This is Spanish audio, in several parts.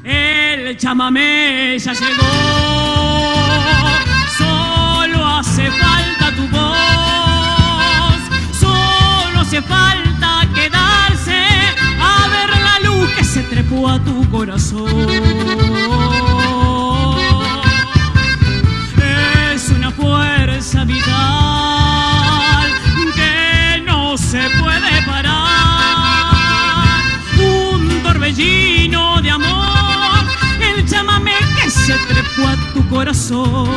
El chamamé ya llegó, solo hace falta tu voz, solo hace falta quedarse a ver la luz que se trepó a tu corazón. Es una fuerza vital que no se puede parar, un torbellino de amor, el chamamé que se trepó a tu corazón.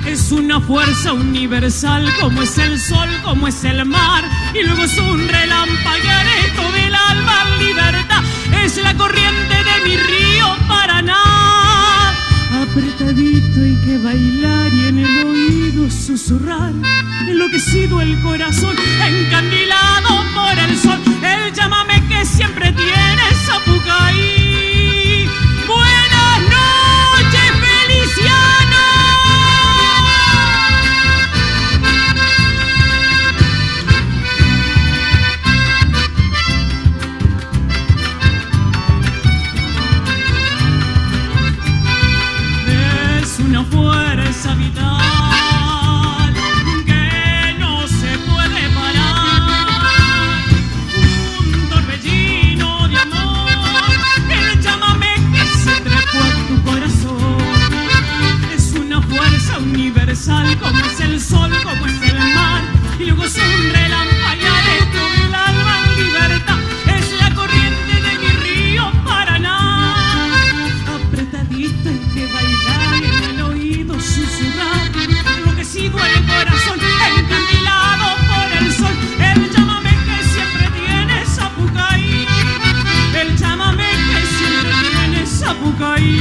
Es una fuerza universal como es el sol, como es el mar, y luego es un relampaguearito del alma en libertad. Es la corriente de mi río Paraná, apretadito hay que bailar y en el oído susurrar, enloquecido el corazón, encandilado por el sol. El chamamé que siempre tiene Sapucaí. Buenas noches, Feliciano. Es una fuerza vital que no se puede parar, un torbellino de amor, el chamamé que se trepó a tu corazón. Es una fuerza universal como es el sol, como es el mar, y luego es un relampaguearito del alma en libertad. Es la corriente de mi río Paraná, apretadito hay que bailar y en el oído susurrar, enloquecido el corazón, encandilado por el sol. El chamamé que siempre tiene Sapucaí, el chamamé que siempre tiene Sapucaí,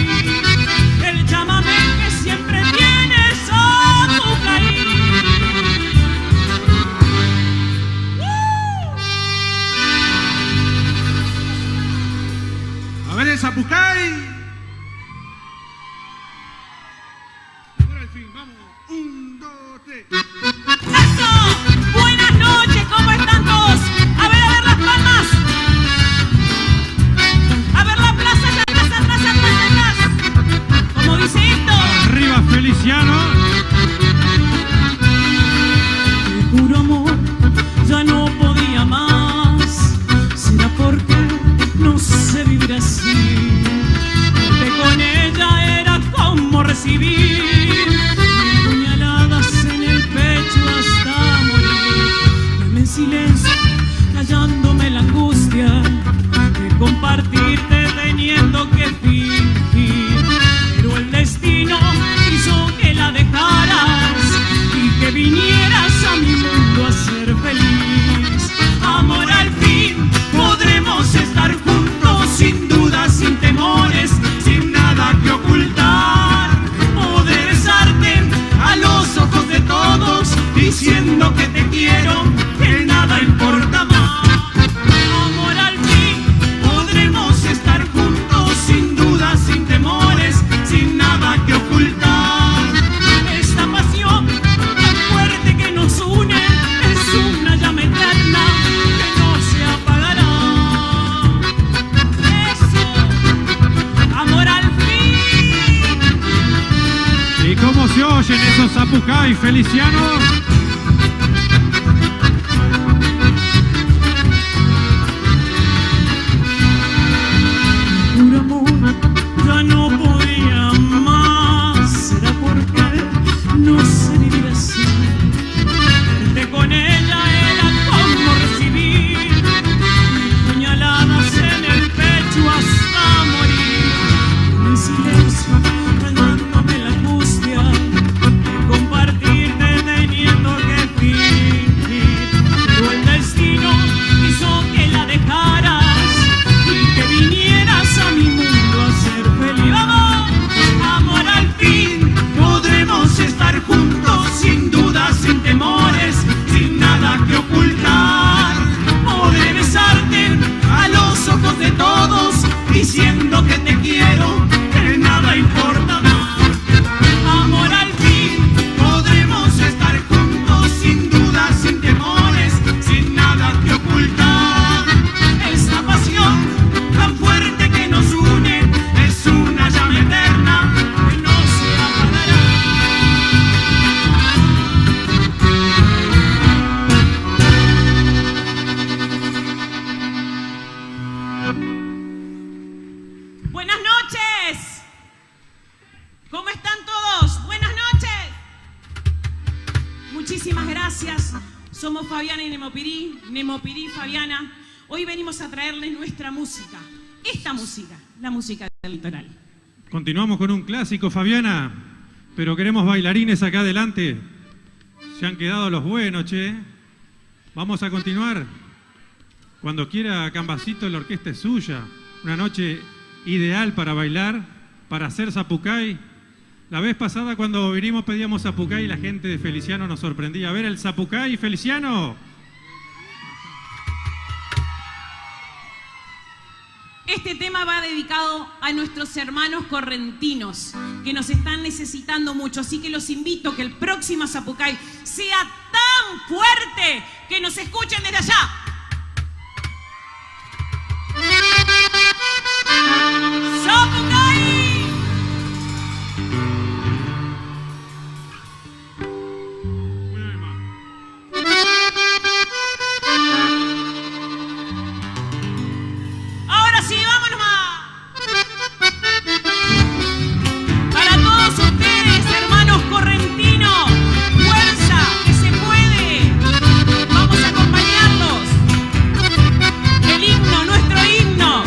el chamamé que siempre tiene Sapucaí. A ver el Sapucaí. Ahora al fin, vamos. 1, 2, 3. ¡Eso! Buenas noches, ¿cómo están todos? A ver las palmas. A ver la plaza, atrás. ¿Cómo dice esto? Arriba, Feliciano. Te juro, amor, ya no podía más. ¿Será porque no sé vivir así? Verte con ella era como recibir puñaladas en el pecho hasta morir. Dame en silencio, callándome la angustia de compartirte teniendo que fingir. Pero el destino hizo que la dejaras y que vinieras a mi mundo a ser feliz. Amor, al fin podremos estar juntos, sin dudas, sin temores, sin nada que ocultar. Poder besarte a los ojos de todos, diciendo que te quiero, que nada importa más. Amor, al fin podremos estar juntos, sin dudas, sin temores, sin nada que ocultar. Esta pasión tan fuerte que nos une es una llama eterna que no se apagará. Eso, amor, al fin. ¿Y cómo se oyen esos Sapucaí, Feliciano? Puro amor, ya no podía más. ¿Será porque no sé vivir así? Verte con ella era como recibir puñaladas en el pecho hasta morir. En silencio, callándome la angustia de compartirte teniendo que fingir. Pero el destino hizo que la dejaras y que vinieras a mi mundo a ser feliz. ¡Vamos! Amor, al fin podremos estar juntos, sin dudas, sin temores, sin nada que ocultar. Poder besarte a los ojos de todos, diciendo que te quiero, que nada importa más. Amor, al fin podremos estar juntos, sin dudas, sin temores, sin nada que ocultar. Esta pasión tan fuerte que nos une Buenas noches. ¿Cómo están todos? Buenas noches. Muchísimas gracias. Somos Fabiana y Nemopirí, Fabiana. Hoy venimos a traerles nuestra música. Esta música, la música del litoral. Continuamos con un clásico, Fabiana, pero queremos bailarines acá adelante. Se han quedado los buenos, che. Vamos a continuar. Cuando quiera, Cambacito, la orquesta es suya. Una noche ideal para bailar, para hacer zapucay. La vez pasada cuando vinimos pedíamos zapucay y la gente de Feliciano nos sorprendía. A ver, el zapucay, Feliciano. Este tema va dedicado a nuestros hermanos correntinos que nos están necesitando mucho, así que los invito a que el próximo zapucay sea tan fuerte que nos escuchen desde allá. ¡Zapucay! Ahora sí, vámonos más. Para todos ustedes, hermanos correntinos, fuerza, que se puede. Vamos a acompañarlos. El himno, nuestro himno.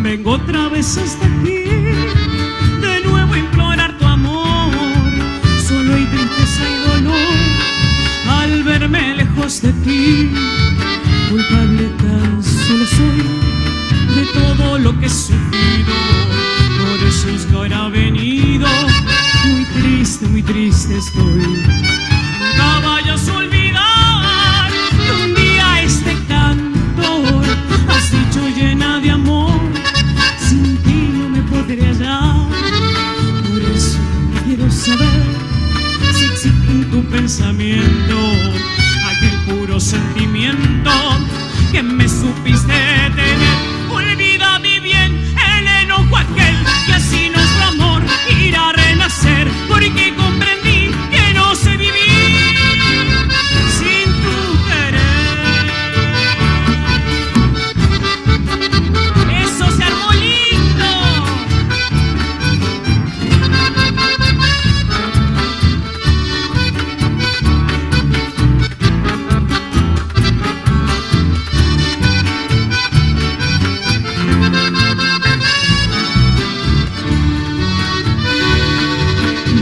Vengo otra vez hasta aquí, de nuevo a implorar tu amor. Solo hay tristeza y dolor al verme lejos de ti. Culpable tan solo soy de todo lo que he sufrido. Por eso es que ahora he venido, muy triste estoy. Nunca vayas a olvidar que un día este cantor has dicho llena de amor. Sin ti no me podré hallar. Por eso quiero saber si existe en tu pensamiento aquel puro sentimiento que me supiste tener. Olvida mi bien el enojo aquel que así nuestro amor irá a renacer. Porque comprendí que no sé vivir sin tu querer. Eso se armó lindo.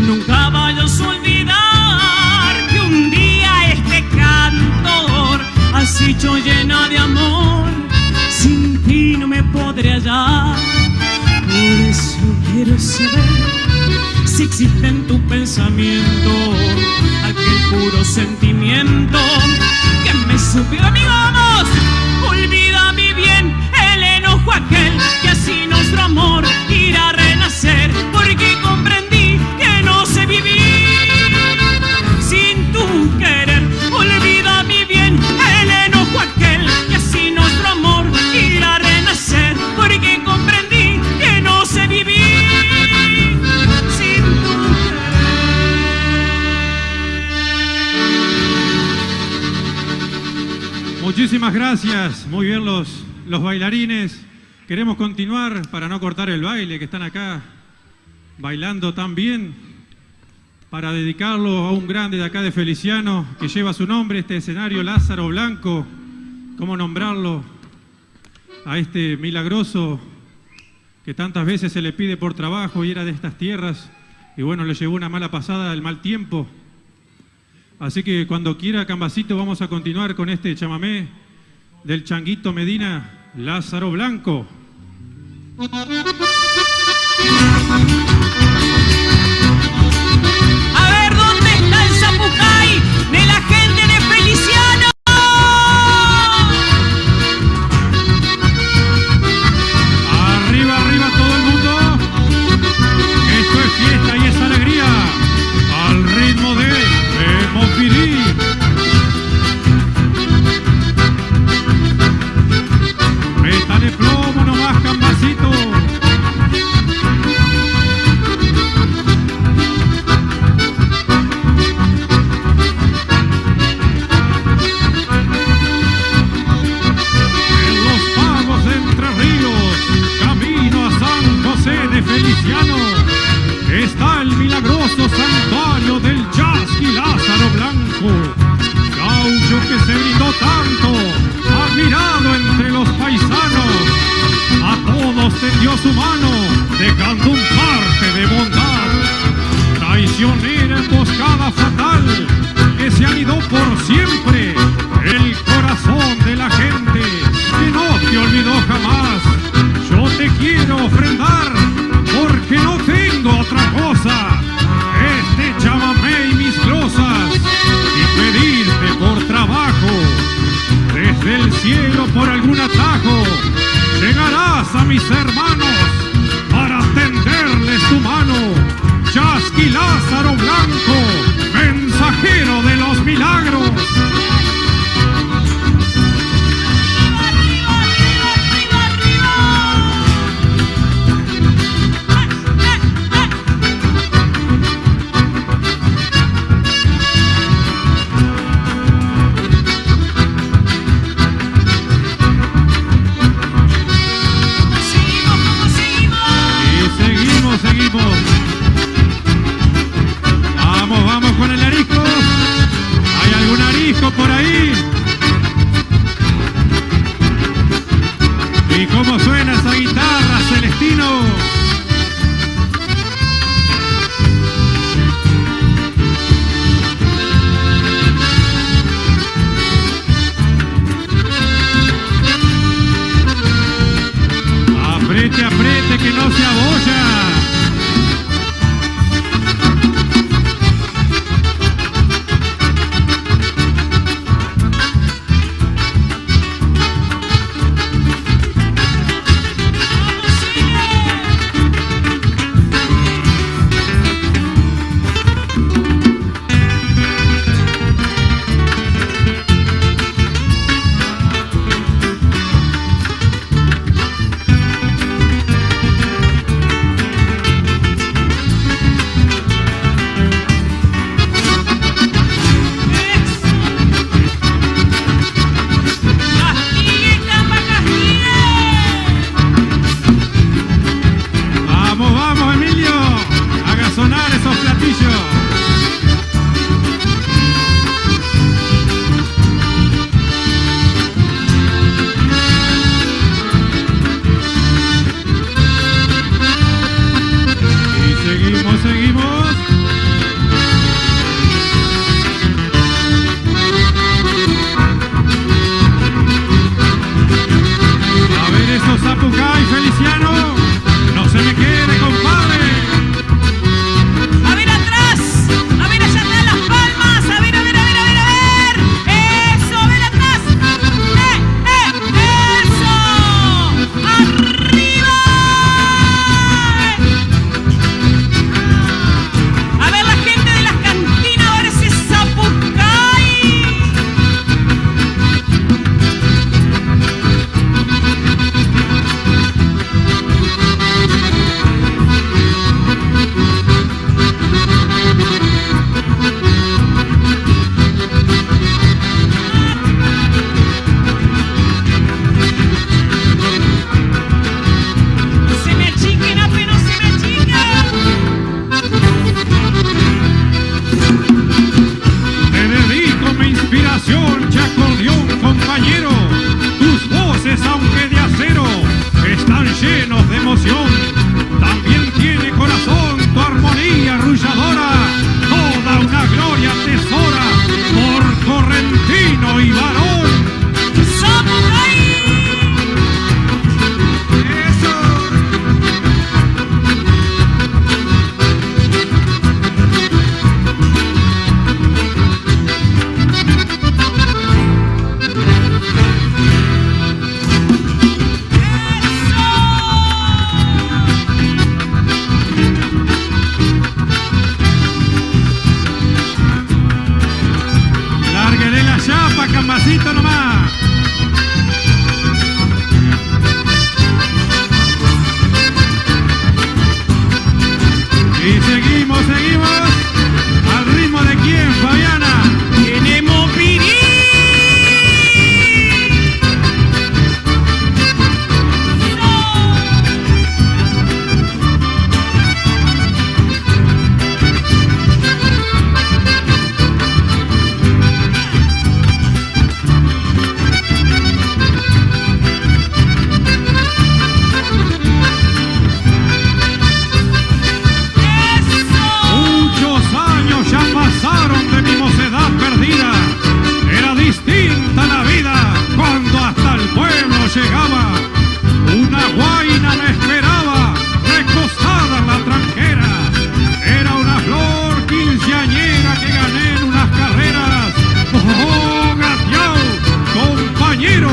Nunca vayas a olvidar que un día este cantor has dicho llena de amor. Sin ti no me podré hallar. Por eso quiero saber si existe en tu pensamiento aquel puro sentimiento que me supió. Amigo, vamos. Olvida mi bien el enojo aquel que así nuestro amor irá a renacer. Porque comprendí que no sé vivir sin tu querer. Olvida mi bien el enojo aquel que así nuestro amor irá a renacer. Porque comprendí que no sé vivir sin tu querer. Muchísimas gracias. Muy bien los bailarines. Queremos continuar para no cortar el baile, que están acá bailando tan bien, para dedicarlo a un grande de acá de Feliciano que lleva su nombre, este escenario, Lázaro Blanco. ¿Cómo nombrarlo? A este milagroso que tantas veces se le pide por trabajo y era de estas tierras y bueno, le llevó una mala pasada, el mal tiempo. Así que cuando quiera, Cambacito, vamos a continuar con este chamamé del Changuito Medina, Lázaro Blanco. A ver, ¿dónde está el zapucay de la gente de Feliciano? Arriba, arriba todo el mundo. Esto es fiesta y es alegría. Al ritmo de Hemofirí. Métale plomo nomás, Cambacito. En los pagos de Entre Ríos, camino a San José de Feliciano, está el milagroso santuario del Chasqui Lázaro Blanco, gaucho que se brindó tanto, admirado entre los paisanos, a todos tendió su mano, dejando un parte de bondad. Traicionera emboscada fatal, que se anidó por siempre, el corazón de la gente, que no te olvidó jamás. Yo te quiero ofrendar, porque no tengo otra cosa, este chamamé y mis glosas, y pedirte por trabajo, desde el cielo por algún atajo, llegarás a mis hermanos, para tenderles tu mano. Chasqui Lázaro Blanco, mensajero de los milagros. Seguimos. Vamos con el arisco. ¿Hay algún arisco por ahí? ¿Y cómo suena esa guitarra, Celestino? Apriete, que no se abolla. Despacito nomás. Y seguimos, seguimos. ¿Al ritmo de quién, Fabiana? Tenemos Pirí. Muchos años ya pasaron de mi mocedad perdida. Era distinta la vida cuando hasta el pueblo llegaba. Una guaina me esperaba, recostada en la tranquera. Era una flor quinceañera que gané en unas carreras. ¡Oh, gateao! Compañero,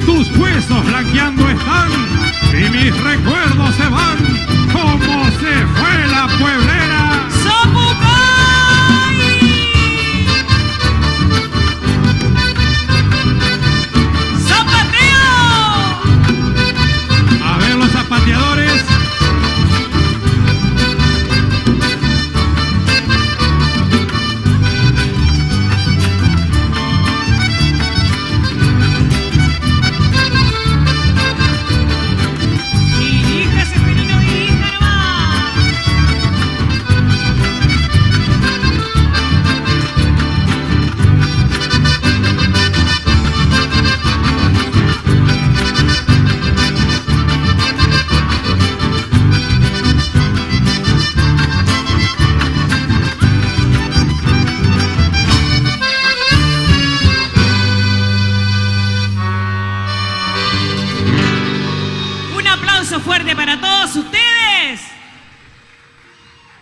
tus huesos blanqueando están y mis recuerdos se van como se fue la pueblera. A ver los zapateadores. Diríjase, Perino, dirija nomás. Un aplauso fuerte para todos ustedes.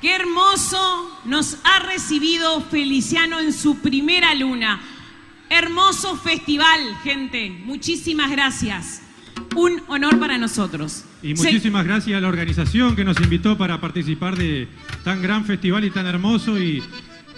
Qué hermoso nos ha recibido Feliciano en su primera luna. Hermoso festival, gente. Muchísimas gracias. Un honor para nosotros. Y muchísimas gracias a la organización que nos invitó para participar de tan gran festival y tan hermoso. Y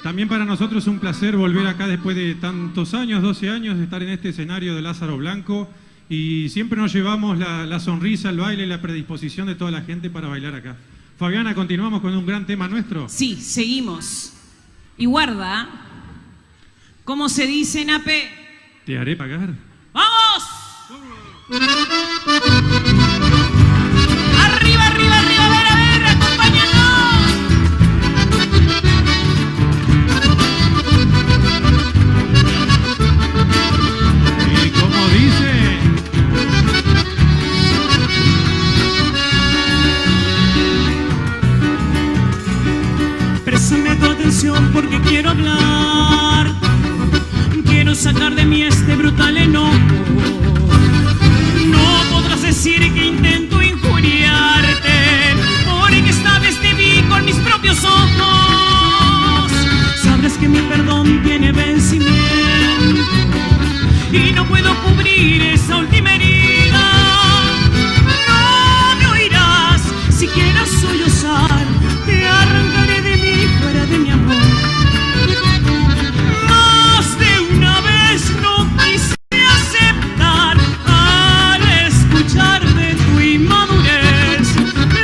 también para nosotros un placer volver acá después de tantos años, 12 años, de estar en este escenario de Lázaro Blanco. Y siempre nos llevamos la sonrisa, el baile y la predisposición de toda la gente para bailar acá. Fabiana, continuamos con un gran tema nuestro. Sí, seguimos. Y guarda, ¿cómo se dice, Nape? Te haré pagar. ¡Vamos! ¡Arriba, arriba, arriba! A ver, acompáñanos. Y como dice... Préstame tu atención porque quiero hablar. Quiero sacar de mí este brutal enojo. No podrás decir que intento injuriarte, porque esta vez te vi con mis propios ojos. Sabrás que mi perdón tiene vencimiento y no puedo cubrir esa última herida. No me oirás si quieras sollozar. Te arrancaré de mí fuera de mi amor. Más de una vez no quise aceptar al escuchar de tu inmadurez.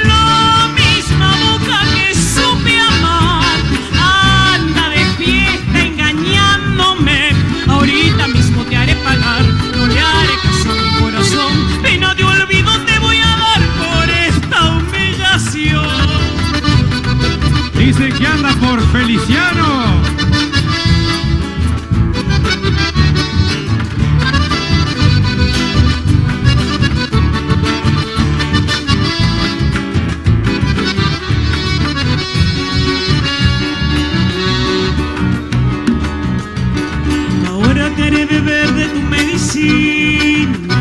La misma boca que supe amar anda de fiesta engañándome. Ahorita mismo te haré pagar, no le haré caso a mi corazón. Pena de olvido te voy a dar por esta humillación. Dice que anda por Feliciano. Ahora te haré beber de tu medicina,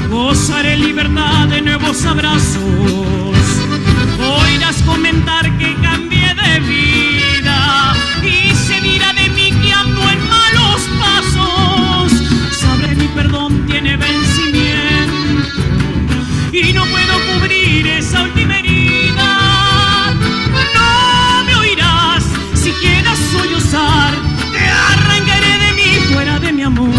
gozaré libertad de nuevos abrazos. Oirás comentar que cambié de vida y se dirá de mí que ando en malos pasos. Sabré mi perdón tiene vencimiento y no puedo cubrir esa última herida. No me oirás si quieras sollozar. Te arrancaré de mí fuera de mi amor.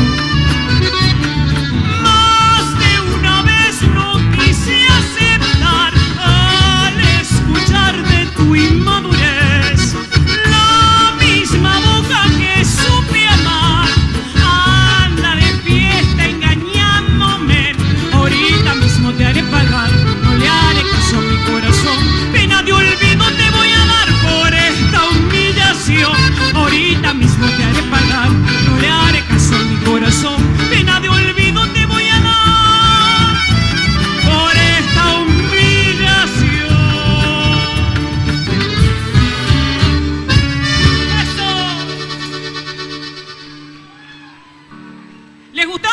gustó?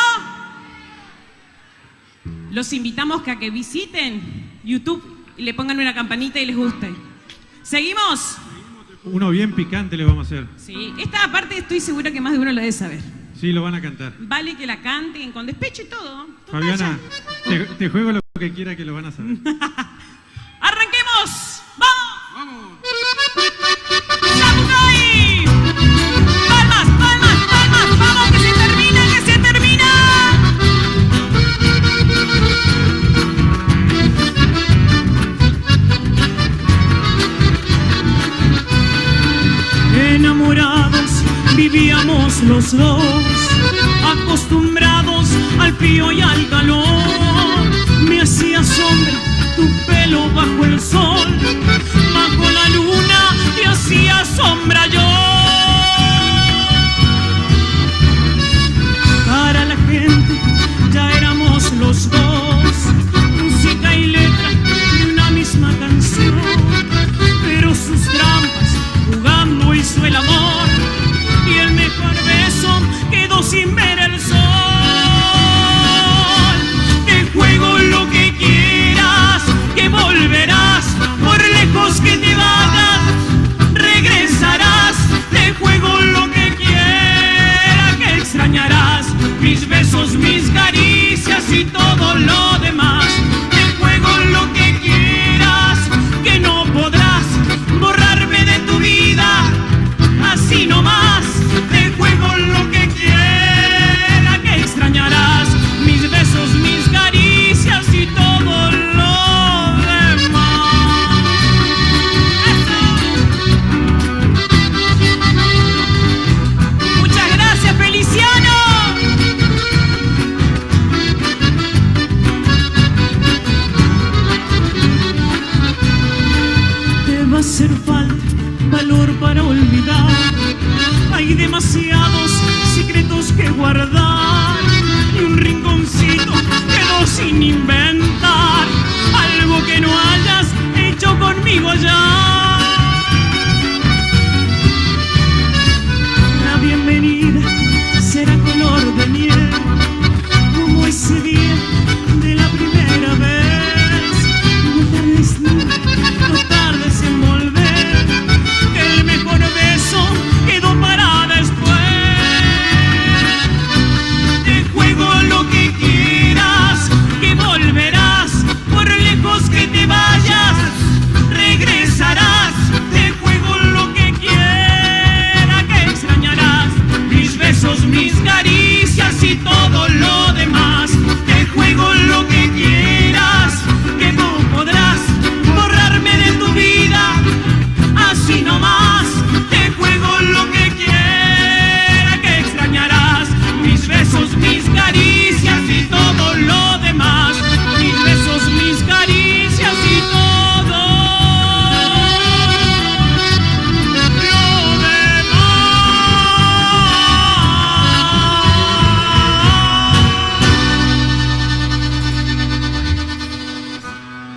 Los invitamos a que visiten YouTube y le pongan una campanita y les guste. ¿Seguimos? Uno bien picante le vamos a hacer. Sí, esta parte estoy segura que más de uno lo debe saber. Sí, lo van a cantar. Vale que la canten con despecho y todo. Fabiana, te juego lo que quiera que lo van a saber. ¡Arranquemos! ¡Vamos! ¡Vamos! ¡Sapucay! ¡Palmas, palmas, palmas! ¡Vamos, que se termina, que se termina! Enamorados vivíamos los dos, acostumbrados al frío y al calor. Me hacía sombra tu pelo bajo el sol, bajo la luna te hacía sombra yo. Para la gente ya éramos los dos, música y letra de una misma canción, pero sus trampas jugando hizo el amor y el mejor beso quedó sin ver el sol. Te juego lo que quieras, que volverás, por lejos que te vayas, regresarás. Te juego lo que quiera, que extrañarás mis besos, mis caricias y todo lo demás. Te juego lo que quieras, que no podrás borrarme de tu vida, así nomás. Te juego lo que quiera, que extrañarás mis besos, mis caricias y todo lo demás. Muchas gracias, Feliciano. Te va a hacer falta valor para olvidar, hay demasiados secretos que guardar y un rinconcito quedó sin inventar, algo que no hayas hecho conmigo ya. La bienvenida será color de miel, como ese día de la primera vez. No tardes nunca, no tardes en volver, que el mejor beso quedó para después. Te juego lo que quieras, que volverás, por lejos que te vayas, regresarás. Te juego lo que quiera, que extrañarás mis besos, mis caricias y todo lo demás. Te juego lo que quieras, que no podrás borrarme de tu vida, así nomás. Te juego lo que quiera, que extrañarás mis besos, mis caricias y todo lo demás. Mis besos, mis caricias y todo lo demás.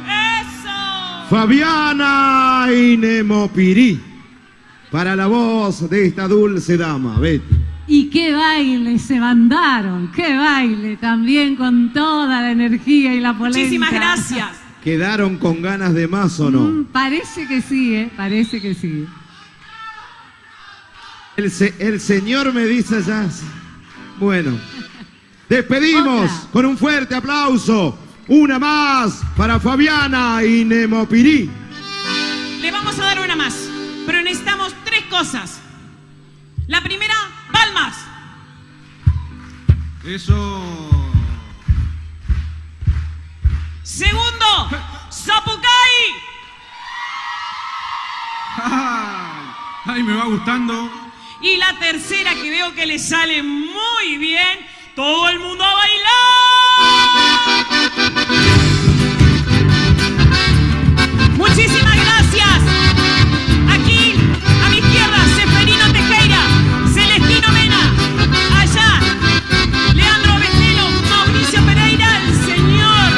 ¡Eso! Fabiana y Nemopirí, para la voz de esta dulce dama, Betty. Y qué baile se mandaron, qué baile, también con toda la energía y la polenta. Muchísimas gracias. ¿Quedaron con ganas de más o no? Parece que sí, parece que sí. El señor me dice ya. Bueno, despedimos Otra. con un fuerte aplauso. Una más para Fabiana y Nemopirí. Le vamos a dar una más, pero necesitamos 3 cosas. La primera, palmas. Eso. Segundo, Sapucay. Ay, me va gustando. Y la tercera, que veo que le sale muy bien, todo el mundo a bailar. Muchísimas gracias. Aquí, a mi izquierda, Seferino Tejera, Celestino Mena. Allá, Leandro Vestelo, Mauricio Pereira, el señor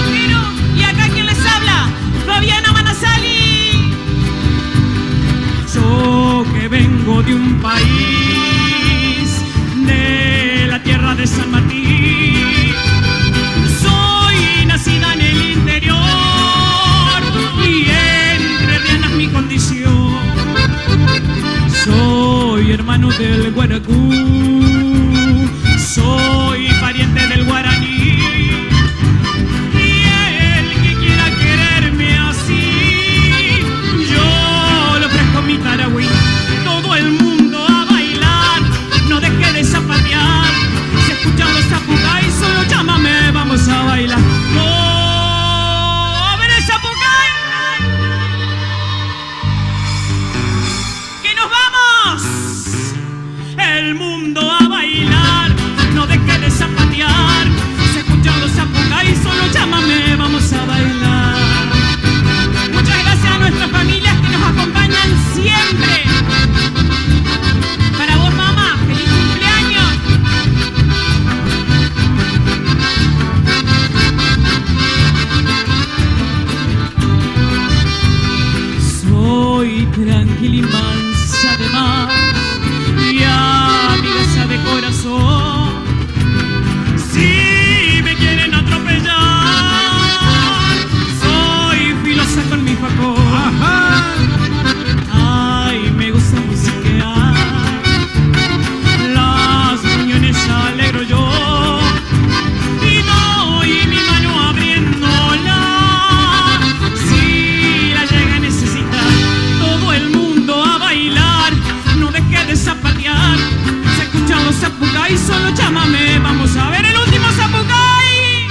Otero. Y acá, quien les habla, Fabiana Manasali. Yo que vengo de un país de la tierra de chamamé. Vamos a ver el último zapucay.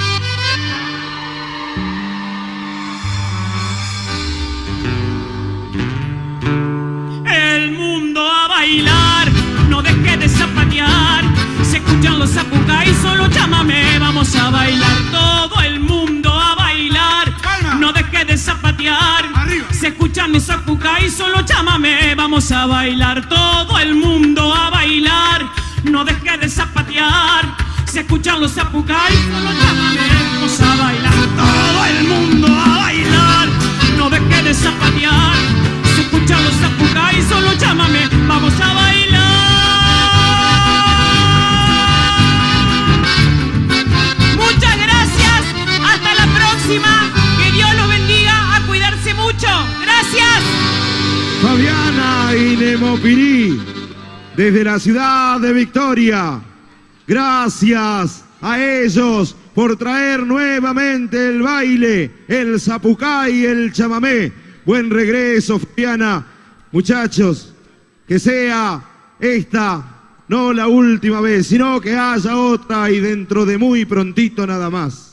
El mundo a bailar, no deje de zapatear. Se escuchan los zapucay, solo chamamé. Vamos a bailar todo el mundo a bailar. Calma. No deje de zapatear. Arriba. Se escuchan los zapucay, solo chamamé. Vamos a bailar todo el mundo a bailar. No deje de zapatear. Se escuchan los zapucay, solo chamamé. Vamos a bailar todo el mundo a bailar. No deje de zapatear. Se escuchan los zapucay, solo chamamé. Vamos a bailar. Muchas gracias. Hasta la próxima. Que Dios los bendiga. A cuidarse mucho. Gracias. Fabiana y Nemopirí, desde la ciudad de Victoria. Gracias a ellos por traer nuevamente el baile, el zapucay y el chamamé. Buen regreso, Fabiana. Muchachos, que sea esta no la última vez, sino que haya otra y dentro de muy prontito nada más.